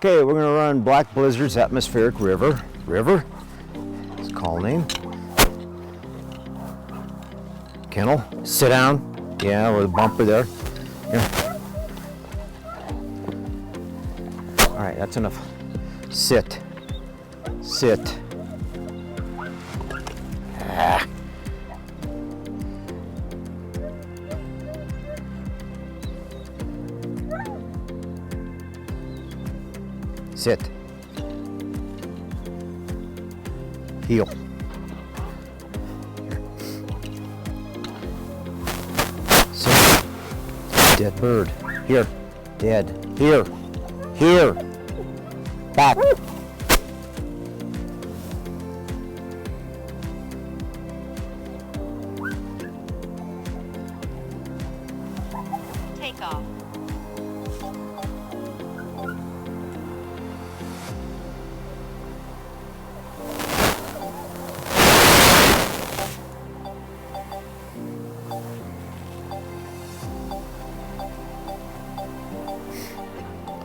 Okay, we're gonna run Black Blizzard's Atmospheric River. River, it's call name. Kennel, sit down. Yeah, with a bumper there. Yeah. All right, that's enough. Sit, sit. Ah. Sit. Heel. Sit. Dead bird. Here. Dead. Here. Here. Back. Take off.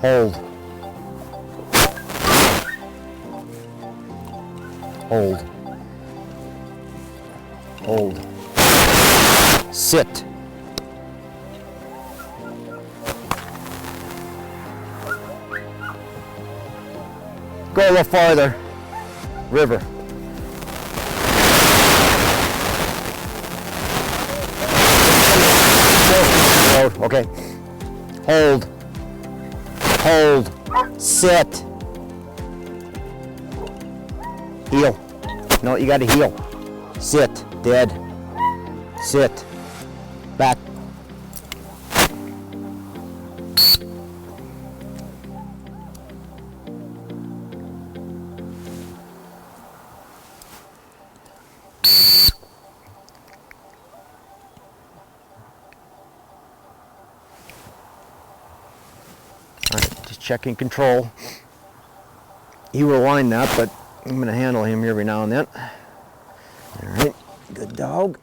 Hold. Hold. Hold. Sit. Go a little farther. River. Road. Okay. Hold. Hold. Sit. Heel. No, you gotta heel. Sit. Dead. Sit. Back. All right, just checking control. He will wind that, but I'm gonna handle him every now and then. All right, good dog.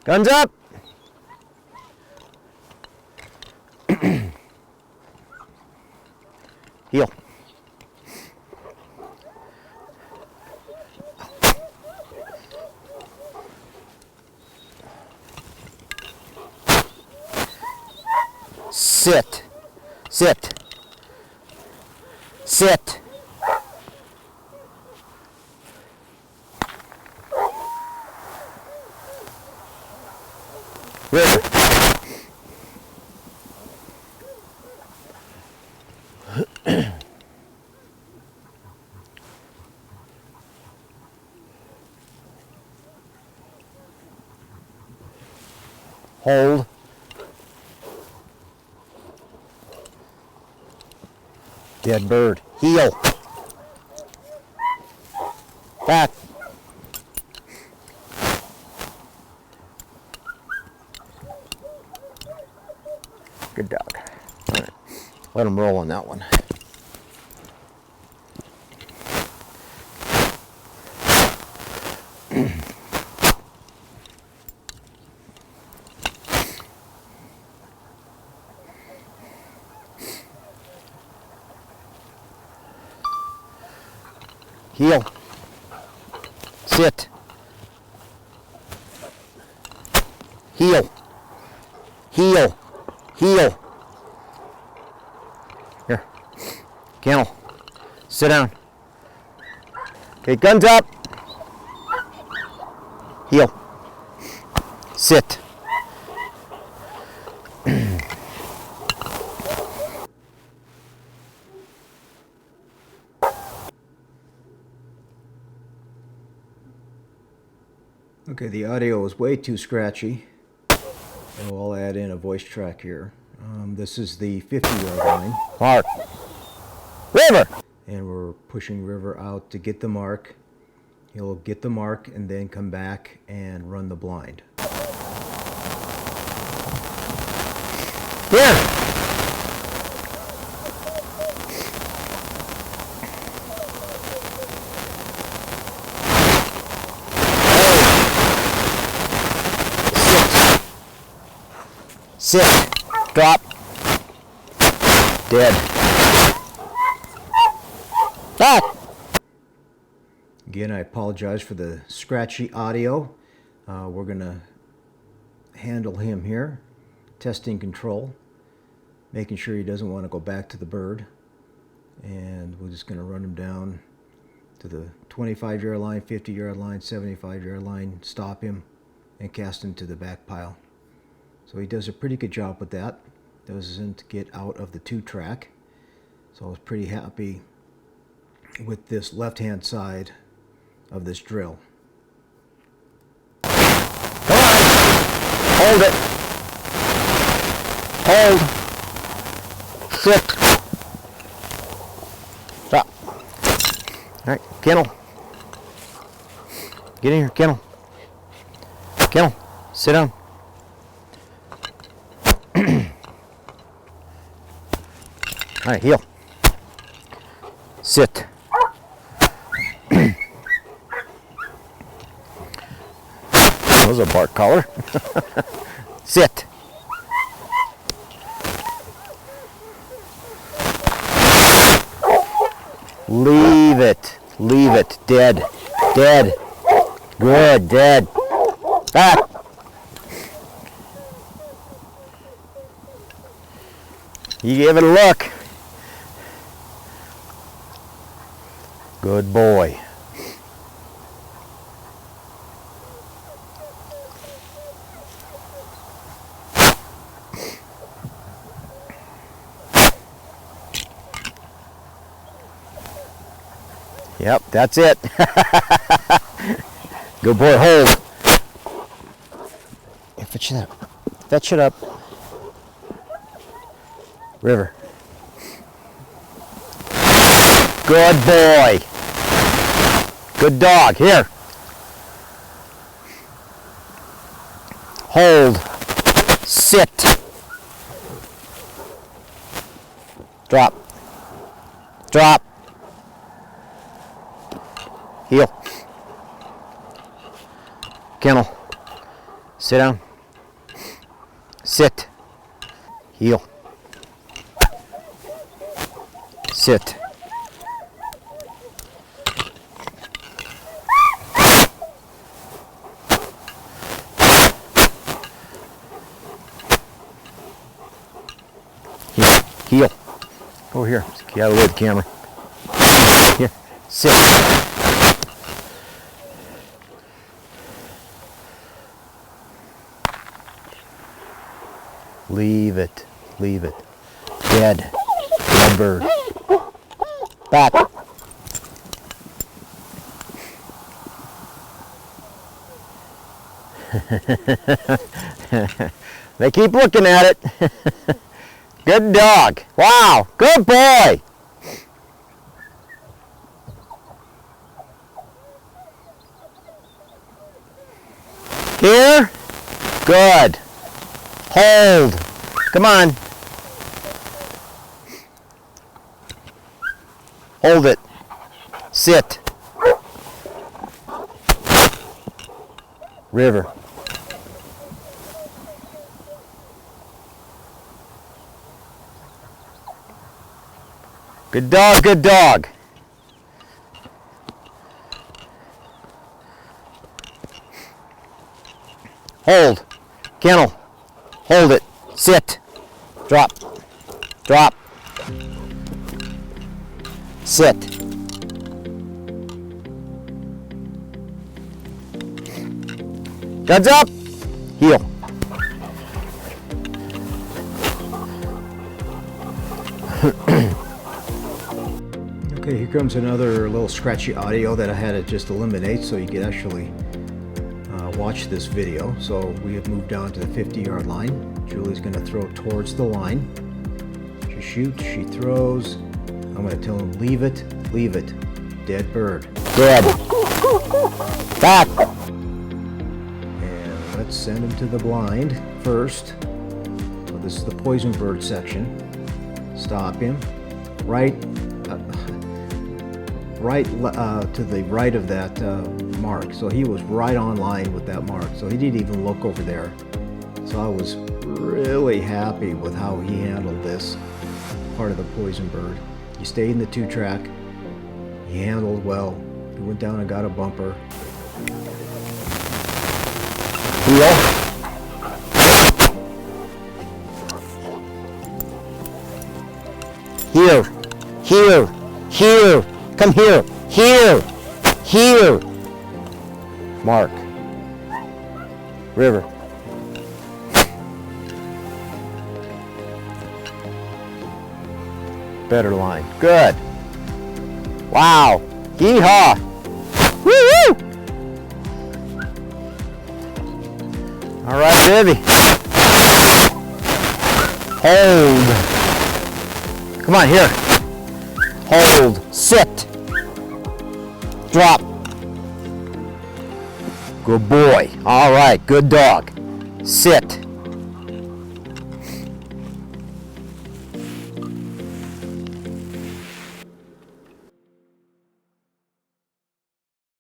Guns up. Heel. Sit. Sit. Sit. River. Hold. Dead bird. Heel. Back. Good dog. All right. Let him roll on that one. Heel. Sit. Heel. Heel. Heel. Here. Kennel. Sit down. Okay, guns up. Heel. Sit. Okay, the audio is way too scratchy, so I'll add in a voice track here. This is the 50-yard line. Mark. River! And we're pushing River out to get the mark. He'll get the mark and then come back and run the blind. Here! Sit. Drop. Dead. Back. Again, I apologize for the scratchy audio. We're going to handle him here. Testing control. Making sure he doesn't want to go back to the bird. And we're just going to run him down to the 25-yard line, 50-yard line, 75-yard line, stop him, and cast him to the back pile. So he does a pretty good job with that. Doesn't get out of the 2-track. So I was pretty happy with this left-hand side of this drill. Come on. Hold it. Hold. Sit. Stop. All right, kennel. Get in here, kennel. Kennel, sit down. All right, heel. Sit. That was a bark collar. Sit. Leave it. Leave it. Dead. Dead. Good. Dead. Back. You give it a look. Good boy. Yep, that's it. Good boy, hold. Yeah, fetch it up. Fetch it up. River. Good boy. Good dog. Here. Hold. Sit. Drop. Drop. Heel. Kennel. Sit down. Sit. Heel. Sit. Heel. Over here. Get out of the way of the camera. Here. Sit. Leave it. Leave it. Dead. Dead bird. Back. They keep looking at it. Good dog. Wow. Good boy. Here. Good. Hold. Come on. Hold it. Sit. River. Good dog, good dog. Hold. Kennel. Hold it. Sit. Drop. Drop. Sit. Guns up. Heel. Okay, here comes another little scratchy audio that I had to just eliminate so you could actually watch this video. So we have moved down to the 50-yard line. Julie's going to throw towards the line. She shoots, she throws. I'm going to tell him, leave it, leave it. Dead bird. Dead. Back. And let's send him to the blind first. So this is the poison bird section. Stop him. Right to the right of that mark. So he was right on line with that mark. So he didn't even look over there. So I was really happy with how he handled this part of the poison bird. He stayed in the 2-track. He handled well. He went down and got a bumper. Heel. Here. Here. Here. Come here. Here. Here. Mark. River. Better line. Good. Wow. Yeehaw. Woo-woo. All right, baby. Hold. Come on, here. Hold. Sit. Drop. Good boy. All right, good dog. Sit.